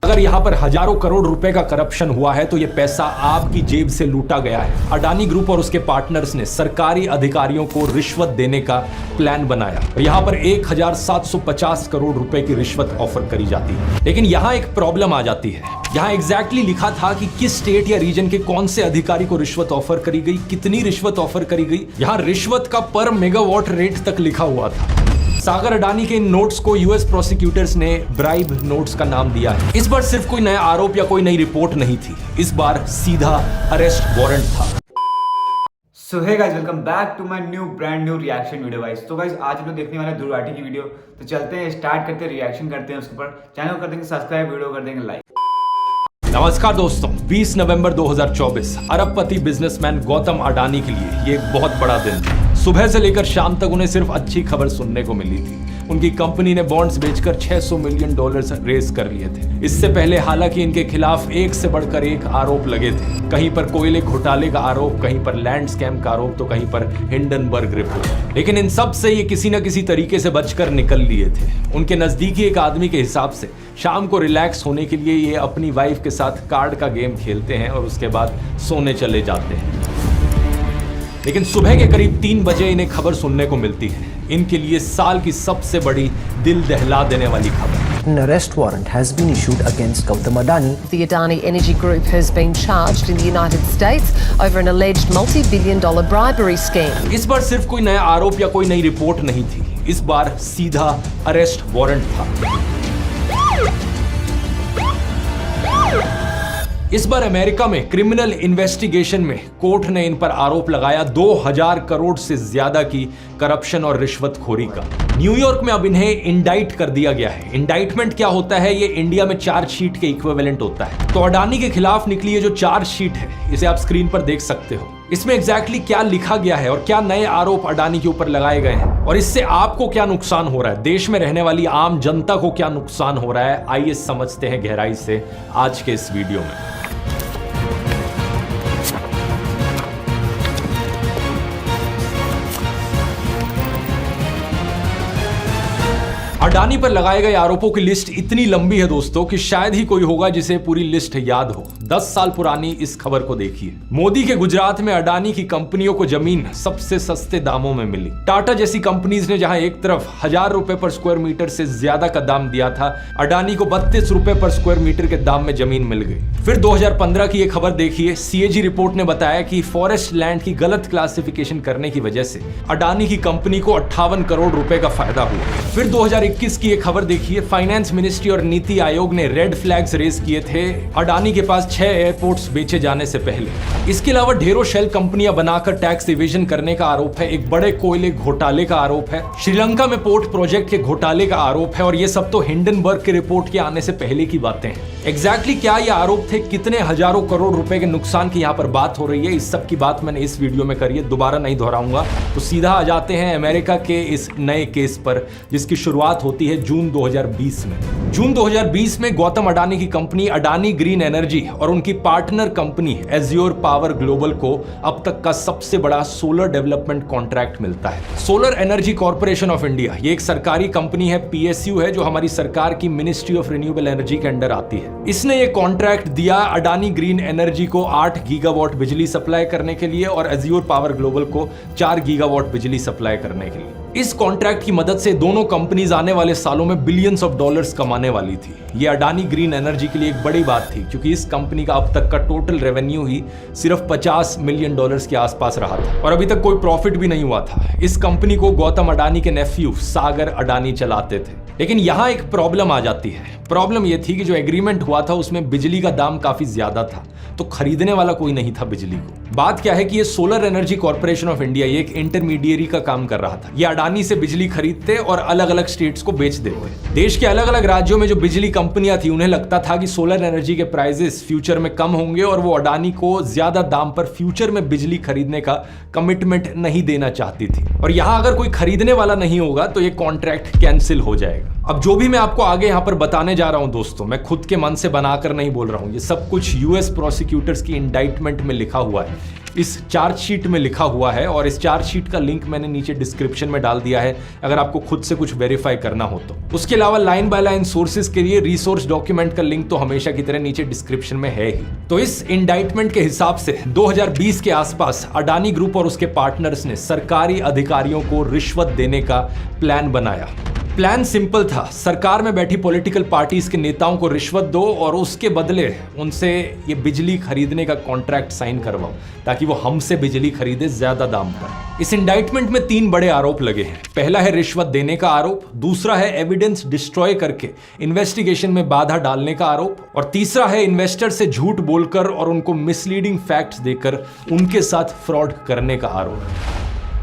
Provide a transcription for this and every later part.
अगर यहाँ पर हजारों करोड़ रुपए का करप्शन हुआ है तो ये पैसा आपकी जेब से लूटा गया है। अडानी ग्रुप और उसके पार्टनर्स ने सरकारी अधिकारियों को रिश्वत देने का प्लान बनाया। यहाँ पर 1750 करोड़ रुपए की रिश्वत ऑफर करी जाती है। लेकिन यहाँ एक प्रॉब्लम आ जाती है। यहाँ एग्जैक्टली लिखा था कि किस स्टेट या रीजन के कौन से अधिकारी को रिश्वत ऑफर करी गई, कितनी रिश्वत ऑफर करी गई। यहाँ रिश्वत का पर मेगावाट रेट तक लिखा हुआ था। सागर अडानी के इन नोट्स को यूएस प्रोसिक्यूटर्स ने ब्राइब नोट्स का नाम दिया है। इस बार सिर्फ कोई नया आरोप या कोई नई रिपोर्ट नहीं थी, इस बार सीधा अरेस्ट वारंट था। So hey guys, welcome back to my brand new reaction video guys. तो गाइस आज हम लोग देखने वाले हैं ध्रुव राठी की वीडियो। तो चलते हैं, स्टार्ट करते हैं, रिएक्शन करते हैं उसके ऊपर। चैनल को कर देंगे सब्सक्राइब, वीडियो कर देंगे लाइक। नमस्कार दोस्तों, 20 नवंबर 2024 अरबपति बिजनेसमैन गौतम अडानी के लिए ये एक बहुत बड़ा दिन था। सुबह से लेकर शाम तक उन्हें सिर्फ अच्छी खबर सुनने को मिली थी। उनकी कंपनी ने बॉन्ड्स बेचकर $600 मिलियन रेज कर लिए थे। इससे पहले हालांकि इनके खिलाफ एक से बढ़कर एक आरोप लगे थे। कहीं पर कोयले घोटाले का आरोप, कहीं पर लैंड स्कैम का आरोप, तो कहीं पर हिंडनबर्ग रिपोर्ट। लेकिन इन सब से ये किसी न किसी तरीके से बचकर निकल लिए थे। उनके नजदीकी एक आदमी के हिसाब से शाम को रिलैक्स होने के लिए ये अपनी वाइफ के साथ कार्ड का गेम खेलते हैं और उसके बाद सोने चले जाते हैं। लेकिन सुबह के करीब 3 बजे इन्हें खबर सुनने को मिलती है, इनके लिए साल की सबसे बड़ी दिल दहला देने वाली खबर। An arrest warrant has been issued against Gautam Adani. The Adani Energy Group has been charged in the United States over an alleged multi-billion-dollar bribery scheme. इस बार सिर्फ कोई नया आरोप या कोई नई रिपोर्ट नहीं थी, इस बार सीधा अरेस्ट वारंट था। इस बार अमेरिका में क्रिमिनल इन्वेस्टिगेशन में कोर्ट ने इन पर आरोप लगाया 2000 करोड़ से ज्यादा की करप्शन और रिश्वतखोरी का। न्यूयॉर्क में अब इन्हें इंडाइट कर दिया गया है। इंडाइटमेंट क्या होता है? ये इंडिया में चार्जशीट के इक्विवेलेंट होता है। तो अडानी के खिलाफ निकली ये जो चार्जशीट है, इसे आप स्क्रीन पर देख सकते हो। इसमें एग्जैक्टली क्या लिखा गया है और क्या नए आरोप अडानी के ऊपर लगाए गए हैं और इससे आपको क्या नुकसान हो रहा है, देश में रहने वाली आम जनता को क्या नुकसान हो रहा है, आइए समझते हैं गहराई से आज के इस वीडियो में। अडानी पर लगाए गए आरोपों की लिस्ट इतनी लंबी है दोस्तों कि शायद ही कोई होगा जिसे पूरी लिस्ट याद हो। 10 साल पुरानी इस खबर को देखिए। मोदी के गुजरात में अडानी की कंपनियों को जमीन सबसे सस्ते दामों में मिली। टाटा जैसी कंपनीज ने जहां एक तरफ ₹1000 पर स्क्वायर मीटर से ज्यादा का दाम दिया था, अडानी को ₹32 पर स्क्वायर मीटर के दाम में जमीन मिल गई। फिर 2015 की एक खबर देखिए। सीएजी रिपोर्ट ने बताया कि फॉरेस्ट लैंड की गलत क्लासिफिकेशन करने की वजह से अडानी की कंपनी को 58 करोड़ रुपए का फायदा हुआ। फिर 2021 की एक खबर देखिए। फाइनेंस मिनिस्ट्री और नीति आयोग ने रेड फ्लैग्स रेज किए थे अडानी के पास 6 एयरपोर्ट्स बेचे जाने से पहले। इसके अलावा ढेरों शेल कंपनियां बनाकर टैक्स इवेजन करने का आरोप है। एक बड़े कोयले घोटाले का आरोप है। श्रीलंका में पोर्ट प्रोजेक्ट के घोटाले का आरोप है। और ये सब तो हिंडनबर्ग के रिपोर्ट के आने से पहले की बातें हैं। एग्जैक्टली क्या ये आरोप थे, कितने हजारों करोड़ रुपए के नुकसान की यहाँ पर बात हो रही है, इस सब की बात मैंने इस वीडियो में करी है, दोबारा नहीं दोहराऊंगा। तो सीधा आ जाते हैं अमेरिका के इस नए केस पर, जिसकी शुरुआत होती है जून 2020 में। जून 2020 में गौतम अडानी की कंपनी अडानी ग्रीन एनर्जी और उनकी partner company azure power global को अब तक का सबसे बड़ा सोलर डेवलपमेंट कॉन्ट्रैक्ट मिलता है। Solar energy corporation of India, ये एक सरकारी कंपनी है, पीएसयू है, जो हमारी सरकार की मिनिस्ट्री ऑफ रिन्यूएबल एनर्जी के अंडर आती है। इसने ये कॉन्ट्रैक्ट दिया अडानी ग्रीन एनर्जी को 8 गीगावाट बिजली सप्लाई करने के लिए और एज्योर पावर ग्लोबल को 4 गीगावाट बिजली सप्लाई करने के लिए। इस कॉन्ट्रैक्ट की मदद से दोनों कंपनीज आने वाले सालों में बिलियंस ऑफ डॉलर्स कमाने वाली थी। ये अडानी ग्रीन एनर्जी के लिए एक बड़ी बात थी, क्योंकि इस कंपनी का अब तक का टोटल रेवेन्यू ही सिर्फ $50 मिलियन के आसपास रहा था और अभी तक कोई प्रॉफिट भी नहीं हुआ था। इस कंपनी को गौतम अडानी के नेफ्यू सागर अडानी चलाते थे। लेकिन यहाँ एक प्रॉब्लम आ जाती है। प्रॉब्लम यह थी कि जो एग्रीमेंट हुआ था उसमें बिजली का दाम काफी ज्यादा था, तो खरीदने वाला कोई नहीं था बिजली को। बात क्या है कि ये solar energy corporation of India ये एक इंटरमीडिएरी का काम कर रहा था। ये अडानी से बिजली खरीदते और अलग अलग स्टेट्स को बेच देते। देश के अलग अलग राज्यों में जो बिजली कंपनियां थी, उन्हें लगता था कि सोलर एनर्जी के प्राइसेस फ्यूचर में कम होंगे और वो अडानी को ज्यादा दाम पर फ्यूचर में बिजली खरीदने का कमिटमेंट नहीं देना चाहती थी। और यहां अगर कोई खरीदने वाला नहीं होगा तो ये कॉन्ट्रैक्ट कैंसिल हो जाएगा। अब जो भी मैं आपको आगे यहाँ पर बताने जा रहा हूँ दोस्तों, मैं खुद के मन से बनाकर नहीं बोल रहा हूँ, ये सब कुछ यूएस प्रोसिक्यूटर्स की इंडाइटमेंट में लिखा हुआ है, इस चार्जशीट में लिखा हुआ है, और इस चार्जशीट का लिंक मैंने नीचे डिस्क्रिप्शन में डाल दिया है अगर आपको खुद से कुछ वेरीफाई करना हो तो। उसके अलावा लाइन बाय लाइन सोर्सेज के लिए रिसोर्स डॉक्यूमेंट का लिंक तो हमेशा की तरह नीचे डिस्क्रिप्शन में है ही। तो इस इंडाइटमेंट के हिसाब से 2020 के आसपास अडानी ग्रुप और उसके पार्टनर्स ने सरकारी अधिकारियों को रिश्वत देने का प्लान बनाया। प्लान सिंपल था, सरकार में बैठी पॉलिटिकल पार्टीज के नेताओं को रिश्वत दो और उसके बदले उनसे ये बिजली खरीदने का कॉन्ट्रैक्ट साइन करवाओ ताकि वो हमसे बिजली खरीदे ज्यादा दाम पर। इस इंडाइटमेंट में 3 बड़े आरोप लगे हैं। पहला है रिश्वत देने का आरोप, दूसरा है एविडेंस डिस्ट्रॉय करके इन्वेस्टिगेशन में बाधा डालने का आरोप, और तीसरा है इन्वेस्टर से झूठ बोलकर और उनको मिसलीडिंग फैक्ट्स देकर उनके साथ फ्रॉड करने का आरोप।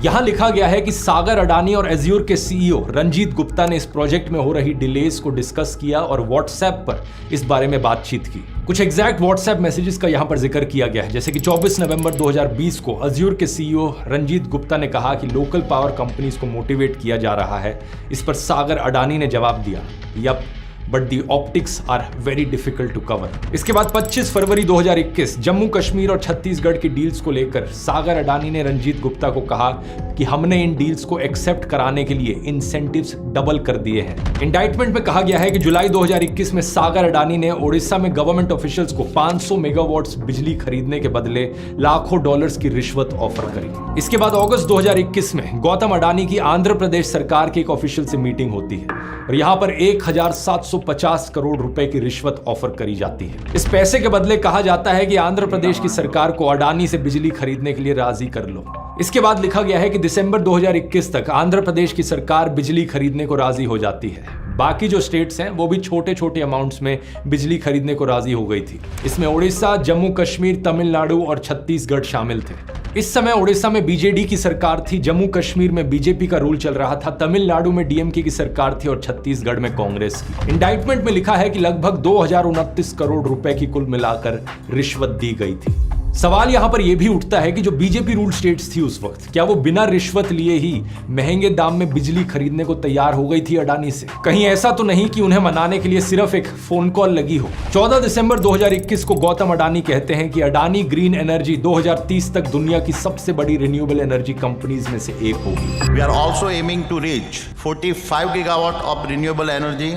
यहां लिखा गया है कि सागर अडानी और एज्योर के सीईओ रंजीत गुप्ता ने इस प्रोजेक्ट में हो रही डिलेज को डिस्कस किया और व्हाट्सएप पर इस बारे में बातचीत की। कुछ एग्जैक्ट व्हाट्सएप मैसेजेस का यहां पर जिक्र किया गया है, जैसे कि 24 नवंबर 2020 को एज्योर के सीईओ रंजीत गुप्ता ने कहा कि लोकल पावर कंपनीज को मोटिवेट किया जा रहा है। इस पर सागर अडानी ने जवाब दिया, yup, but the optics are very difficult to cover. इसके बाद 25 फरवरी 2021 जम्मू कश्मीर और छत्तीसगढ़ की डील्स को लेकर सागर अडानी ने रंजीत गुप्ता को कहा कि हमने इन डील्स को एक्सेप्ट कराने के लिए इंसेंटिव्स डबल कर दिए हैं। इंडाइटमेंट में कहा गया है कि जुलाई 2021 में सागर अडानी ने ओडिशा में गवर्नमेंट ऑफिशियल्स को 500 मेगावाट्स बिजली खरीदने के बदले लाखों डॉलर्स की रिश्वत ऑफर करी। इसके बाद अगस्त 2021 में गौतम अडानी की आंध्र प्रदेश सरकार की एक ऑफिशियल से मीटिंग होती है और यहां पर 1750 करोड़ रुपए की रिश्वत ऑफर करी जाती है। इस पैसे के बदले कहा जाता है कि आंध्र प्रदेश की सरकार को अडानी से बिजली खरीदने के लिए राजी कर लो। इसके बाद लिखा गया है कि दिसंबर 2021 तक आंध्र प्रदेश की सरकार बिजली खरीदने को राजी हो जाती है। बाकी जो स्टेट्स हैं वो भी छोटे छोटे अमाउंट्स में बिजली खरीदने को राजी हो गई थी। इसमें ओडिशा, जम्मू कश्मीर, तमिलनाडु और छत्तीसगढ़ शामिल थे। इस समय ओडिशा में बीजेडी की सरकार थी, जम्मू कश्मीर में बीजेपी का रूल चल रहा था, तमिलनाडु में डीएमके की सरकार थी और छत्तीसगढ़ में कांग्रेस की। इंडाइटमेंट में लिखा है कि लगभग 2029 करोड़ रुपए की कुल मिलाकर रिश्वत दी गई थी। सवाल यहां पर यह भी उठता है कि जो बीजेपी रूल स्टेट्स थी उस वक्त, क्या वो बिना रिश्वत लिए ही महंगे दाम में बिजली खरीदने को तैयार हो गई थी अडानी से? कहीं ऐसा तो नहीं कि उन्हें मनाने के लिए सिर्फ एक फोन कॉल लगी हो। 14 दिसंबर 2021 को गौतम अडानी कहते हैं कि अडानी ग्रीन एनर्जी 2030 तक दुनिया की सबसे बड़ी रिन्यूएबल एनर्जी कंपनीज में से एक होगी। We are also aiming to reach 45 gigawatt of renewable energy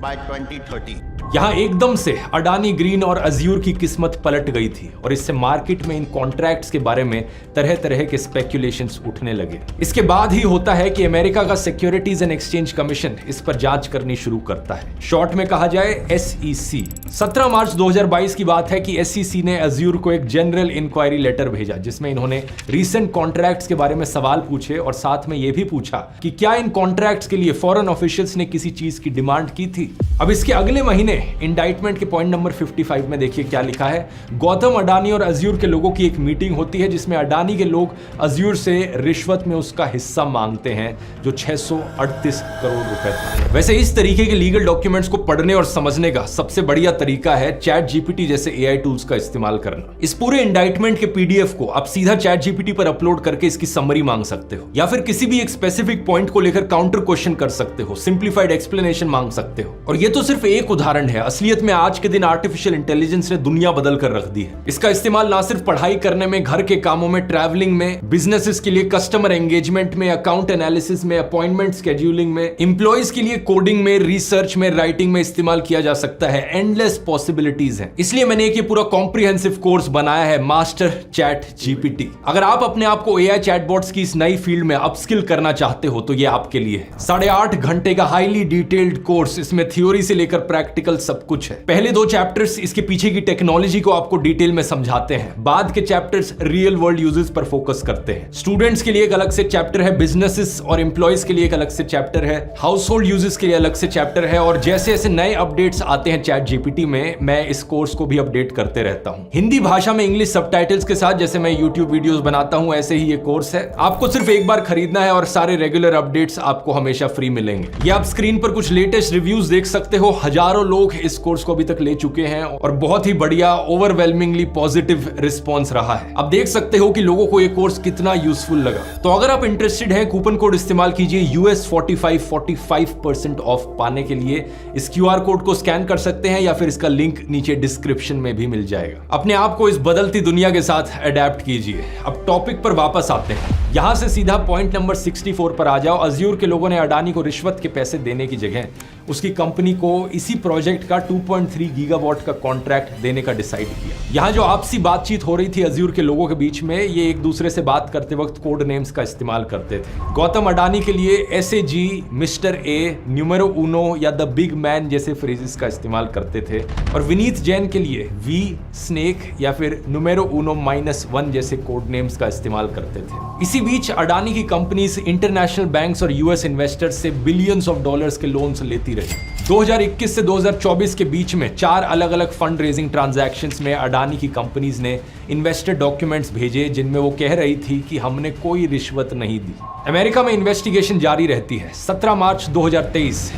by 2030. यहां एकदम से अडानी ग्रीन और अज्यूर की किस्मत पलट गई थी और इससे मार्केट में इन कॉन्ट्रैक्ट्स के बारे में तरह तरह के स्पेक्यूलेशंस उठने लगे। इसके बाद ही होता है कि अमेरिका का सिक्योरिटीज एंड एक्सचेंज कमीशन इस पर जांच करनी शुरू करता है, शॉर्ट में कहा जाए SEC। 17 मार्च 2022 की बात है कि SEC ने अज्यूर को एक जनरल इंक्वायरी लेटर भेजा जिसमें इन्होंने रीसेंट कॉन्ट्रैक्ट्स के बारे में सवाल पूछे और साथ में यह भी पूछा कि क्या इन कॉन्ट्रैक्ट्स के लिए फॉरेन ऑफिशियल्स ने किसी चीज की डिमांड की थी। अब इसके अगले महीने इंडाइटमेंट के पॉइंट नंबर 55 में देखिए क्या लिखा है। गौतम अडानी और अज्यूर के लोगों की एक मीटिंग होती है जिसमें अडानी के लोग अज्यूर से रिश्वत में उसका हिस्सा मांगते हैं जो 638 करोड़ रुपए था। वैसे इस तरीके के लीगल डॉक्यूमेंट्स को पढ़ने और समझने का सबसे बढ़िया तरीका है चैट जीपीटी जैसे AI टूल्स का इस्तेमाल करना। इस पूरे इंडाइटमेंट के PDF को आप सीधा चैट जीपीटी पर अपलोड करके इसकी समरी मांग सकते हो या फिर किसी भी एक स्पेसिफिक पॉइंट को लेकर काउंटर क्वेश्चन कर सकते हो, सिंप्लीफाइड एक्सप्लेनेशन मांग सकते हो। और ये तो सिर्फ एक उदाहरण है, असलियत में आज के दिन आर्टिफिशियल इंटेलिजेंस ने दुनिया बदल कर रख दी है। इसका इस्तेमाल ना सिर्फ पढ़ाई करने में, घर के कामों में, ट्रैवलिंग में, बिजनेसेस के लिए कस्टमर एंगेजमेंट में, अकाउंट एनालिसिस में, अपॉइंटमेंट शेड्यूलिंग में, एम्प्लॉयज के लिए कोडिंग में, रिसर्च में, राइटिंग में इस्तेमाल किया जा सकता है। एंडलेस पॉसिबिलिटीज हैं। इसलिए मैंने एक ये पूरा कॉम्प्रिहेंसिव कोर्स बनाया है, मास्टर चैट जीपीटी। अगर आप अपने आप को AI चैटबॉट्स की इस नई फील्ड में अपस्किल करना चाहते हो तो ये आपके लिए है। 8.5 घंटे का हाईली डिटेल्ड कोर्स, इसमें थ्योरी से लेकर प्रैक्टिकल सब कुछ है। पहले 2 चैप्टर्स इसके पीछे की टेक्नोलॉजी को आपको डिटेल में समझाते हैं, बाद के चैप्टर्स रियल वर्ल्ड यूजेस पर फोकस करते हैं। स्टूडेंट्स के लिए एक अलग से चैप्टर है, बिजनेसेस और एम्प्लॉयज के लिए एक अलग से चैप्टर है, हाउस होल्ड यूजेस के लिए अलग से चैप्टर है। और जैसे जैसे नए अपडेट्स आते हैं चैट जीपीटी में, मैं इस कोर्स को भी अपडेट करते रहता हूं। हिंदी भाषा में इंग्लिश सबटाइटल्स के साथ, जैसे मैं यूट्यूब वीडियोस बनाता हूं ऐसे ही ये कोर्स है। आपको सिर्फ एक बार खरीदना है और सारे रेगुलर अपडेट्स आपको हमेशा फ्री मिलेंगे। ये आप स्क्रीन पर कुछ लेटेस्ट रिव्यूज देख सकते हो। हजारों लोग लोग इस कोर्स को अभी तक ले चुके हैं और बहुत ही बढ़िया ओवरवेलमिंगली पॉजिटिव रिस्पॉन्स रहा है। अब देख सकते हो कि लोगों को ये कोर्स कितना यूजफुल लगा। तो अगर आप इंटरेस्टेड हैं, कूपन कोड इस्तेमाल कीजिए US45 45% ऑफ पाने के लिए। इस QR कोड को स्कैन कर सकते हैं या फिर इसका लिंक नीचे डिस्क्रिप्शन में भी मिल जाएगा। अपने आप को इस बदलती दुनिया के साथ अडेप्ट कीजिए। अब टॉपिक पर वापस आते हैं। यहां से सीधा पॉइंट नंबर 64 पर आ जाओ। अज्यूर के लोगों ने अडानी को रिश्वत के पैसे देने की जगह उसकी कंपनी को इसी प्रोजेक्ट का 2.3 गीगावाट का कॉन्ट्रैक्ट देने का डिसाइड किया। यहां जो आपसी बातचीत हो रही थी अज्यूर के लोगों के बीच में, ये एक दूसरे से बात करते वक्त कोड नेम्स का इस्तेमाल करते थे। गौतम अडानी के लिए SAG, मिस्टर ए, न्यूमेरो उनो या द बिग मैन जैसे फ्रेजेस का इस्तेमाल करते थे, और विनीत जैन के लिए V, स्नेक या फिर न्यूमेरो उनो -1 जैसे कोड नेम्स का इस्तेमाल करते थे। इसी बीच अडानी की कंपनीज इंटरनेशनल बैंक्स और US इन्वेस्टर्स से बिलियंस ऑफ डॉलर्स के लोन्स लेती रही। 2021 से 2024 के बीच में 4 अलग अलग फंड रेजिंग ट्रांजैक्शंस में अडानी की कंपनीज ने इन्वेस्टर डॉक्यूमेंट्स भेजे जिनमें वो कह रही थी कि हमने कोई रिश्वत नहीं दी। अमेरिका में इन्वेस्टिगेशन जारी रहती है। 17 मार्च 2023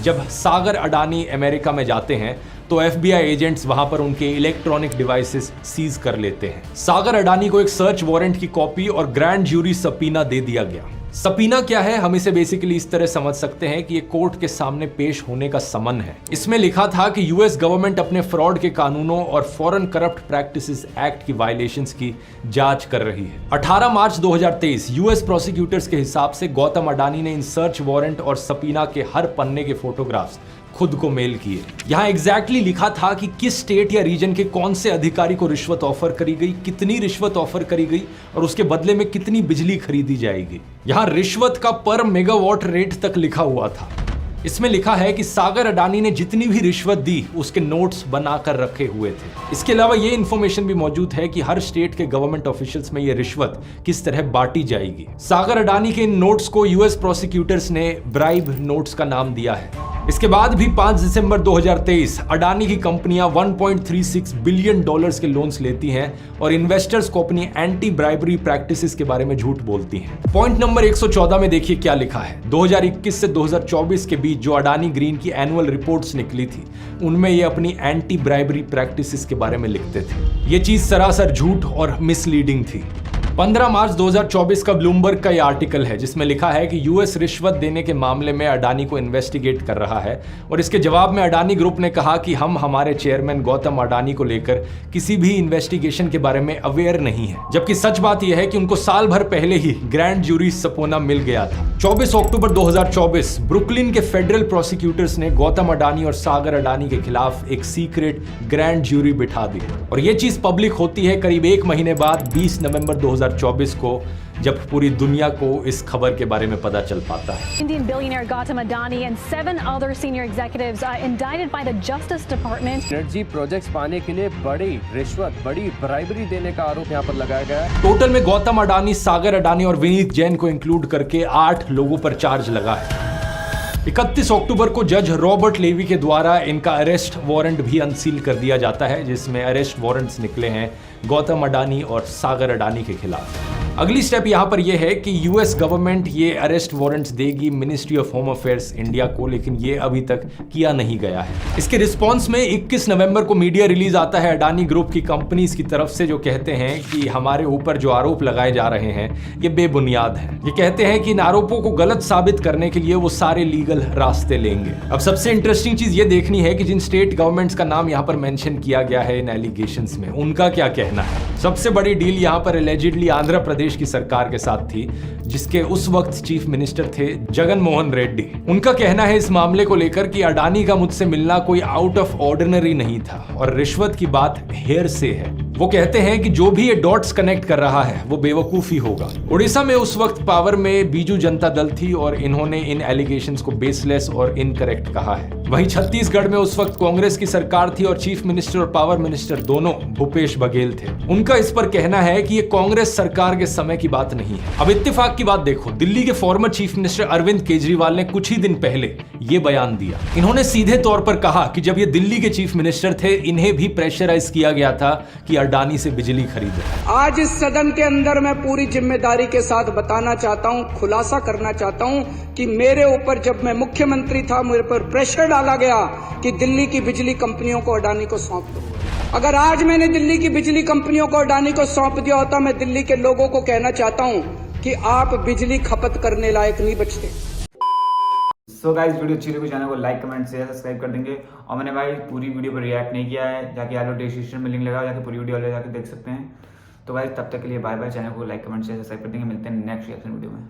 जब सागर अडानी अमेरिका में जाते हैं तो FBI एजेंट्स वहां पर उनके इलेक्ट्रॉनिक डिवाइसेस सीज कर लेते हैं। सागर अडानी को एक सर्च वारंट की कॉपी और ग्रैंड ज्यूरी सबीना दे दिया गया। सबीना क्या है, हम इसे बेसिकली इस तरह समझ सकते हैं कि ये कोर्ट के सामने पेश होने का समन है। इसमें लिखा था कि US गवर्नमेंट अपने फ्रॉड के कानूनों और फॉरेन करप्ट प्रैक्टिसेस एक्ट की वायलेशंस की जांच कर रही है। 18 मार्च 2023 US प्रोसिक्यूटर्स के हिसाब से गौतम अडानी ने इन सर्च वारंट और सबीना के हर पन्ने के फोटोग्राफ्स खुद को मेल किए। यहां एग्जैक्टली लिखा था कि किस स्टेट या रीजन के कौन से अधिकारी को रिश्वत ऑफर करी गई, कितनी रिश्वत ऑफर करी गई और उसके बदले में कितनी बिजली खरीदी जाएगी। यहां रिश्वत का पर मेगावाट रेट तक लिखा हुआ था। इसमें लिखा है कि सागर अडानी ने जितनी भी रिश्वत दी उसके नोट्स बनाकर रखे हुए थे। इसके अलावा ये इंफॉर्मेशन भी मौजूद है कि हर स्टेट के गवर्नमेंट ऑफिशियल्स में ये रिश्वत किस तरह बांटी जाएगी। सागर अडानी के इन नोट्स को US प्रोसिक्यूटर्स ने ब्राइब नोट्स का नाम दिया है। इसके बाद भी 5 दिसंबर 2023 अडानी की कंपनियां 1.36 बिलियन डॉलर्स के लोन्स लेती हैं और इन्वेस्टर्स को अपनी एंटी ब्राइबरी प्रैक्टिसेस के बारे में झूठ बोलती हैं। पॉइंट नंबर 114 में देखिए क्या लिखा है। 2021 से 2024 के बीच जो अडानी ग्रीन की एनुअल रिपोर्ट्स निकली थी उनमें ये अपनी एंटी ब्राइबरी प्रैक्टिसेस के बारे में लिखते थे। ये चीज सरासर झूठ और मिसलीडिंग थी। 15 मार्च 2024 का ब्लूमबर्ग का यह आर्टिकल है जिसमें लिखा है कि US रिश्वत देने के मामले में अडानी को इन्वेस्टिगेट कर रहा है और इसके जवाब में अडानी ग्रुप ने कहा कि हम हमारे चेयरमैन गौतम अडानी को लेकर किसी भी इन्वेस्टिगेशन के बारे में अवेयर नहीं है, जबकि सच बात यह है कि उनको साल भर पहले ही ग्रैंड ज्यूरी सबोना मिल गया था। 24 अक्टूबर 2024 ब्रुकलिन के फेडरल प्रोसिक्यूटर्स ने गौतम अडानी और सागर अडानी के खिलाफ एक सीक्रेट ग्रैंड ज्यूरी बिठा दी और यह चीज पब्लिक होती है करीब 1 महीने बाद 20 नवंबर 2024 को, जब पूरी दुनिया को इस खबर के बारे में पता चल पाता है। Indian billionaire Gautam Adani and 7 other senior executives are indicted by the Justice Department. Energy projects पाने के लिए बड़ी रिश्वत, बड़ी ब्राइबरी देने का आरोप यहाँ पर लगाया गया है। टोटल में गौतम अडानी, सागर अडानी और विनीत जैन को इंक्लूड करके 8 लोगों पर चार्ज लगा है। 31 अक्टूबर को जज रॉबर्ट लेवी के द्वारा इनका अरेस्ट वारंट भी अनसील कर दिया जाता है जिसमें अरेस्ट वारंट्स निकले हैं गौतम अडानी और सागर अडानी के खिलाफ। अगली स्टेप यहां पर यह है कि US गवर्नमेंट ये अरेस्ट वारंट्स देगी ministry of home affairs India को, लेकिन ये अभी तक किया नहीं गया है। इसके रिस्पांस में 21 नवंबर को मीडिया रिलीज आता है अडानी ग्रुप की कंपनीज की तरफ से जो कहते हैं कि हमारे ऊपर जो आरोप लगाए जा रहे हैं ये बेबुनियाद है। ये कहते हैं कि इन आरोपों को गलत साबित करने के लिए वो सारे लीगल रास्ते लेंगे। अब सबसे इंटरेस्टिंग चीज ये देखनी है कि जिन स्टेट गवर्नमेंट्स का नाम यहाँ पर मेंशन किया गया है इन एलिगेशंस में, उनका क्या कहना है। सबसे बड़ी डील यहाँ पर एलिजिडली आंध्र प्रदेश की सरकार के साथ थी जिसके उस वक्त चीफ मिनिस्टर थे जगन मोहन रेड्डी। उनका कहना है इस मामले को लेकर कि अडानी का मुझसे मिलना कोई आउट ऑफ ऑर्डिनरी नहीं था और रिश्वत की बात हेयर से है। वो कहते हैं कि जो भी ये डॉट्स कनेक्ट कर रहा है वो बेवकूफी होगा। उड़ीसा में उस वक्त पावर में बीजू जनता दल थी और इन्होंने इन एलिगेशंस को बेसलेस और इनकरेक्ट कहा है। वहीं छत्तीसगढ़ में उस वक्त कांग्रेस की सरकार थी और चीफ मिनिस्टर और पावर मिनिस्टर दोनों भूपेश बघेल थे। उनका इस पर कहना है कि ये कांग्रेस सरकार के समय की बात नहीं है। अब इत्तेफाक की बात देखो, दिल्ली के former chief minister Arvind Kejriwal ने कुछ ही दिन पहले ये बयान दिया। इन्होंने सीधे तौर पर कहा कि जब ये दिल्ली के चीफ मिनिस्टर थे, इन्हें भी प्रेशराइज किया गया था कि अडानी से बिजली खरीदे। आज इस सदन के अंदर मैं पूरी जिम्मेदारी के साथ बताना चाहता हूं, खुलासा करना चाहता हूं कि मेरे ऊपर जब मैं मुख्यमंत्री था, मेरे पर प्रेशर डाला गया कि दिल्ली की बिजली कंपनियों को अडानी को सौंप दो। अगर आज मैंने दिल्ली की बिजली कंपनियों को अडानी को सौंप दिया होता, मैं दिल्ली के लोगों को कहना चाहता हूं कि आप बिजली खपत करने लायक नहीं बचते। सो गाइस, वीडियो अच्छी लगी चैनल को लाइक कमेंट शेयर सब्सक्राइब कर देंगे। और मैंने भाई पूरी वीडियो पर रिएक्ट नहीं किया है, जाके आप लोग डिस्क्रिप्शन में लिंक लगाओ, जाके पूरी वीडियो वाले जाके देख सकते हैं। तो गाइस तब तक के लिए बाय बाय। चैनल को लाइक कमेंट शेयर सब्सक्राइब कर देंगे। मिलते हैं नेक्स्ट रिएक्शन वीडियो में।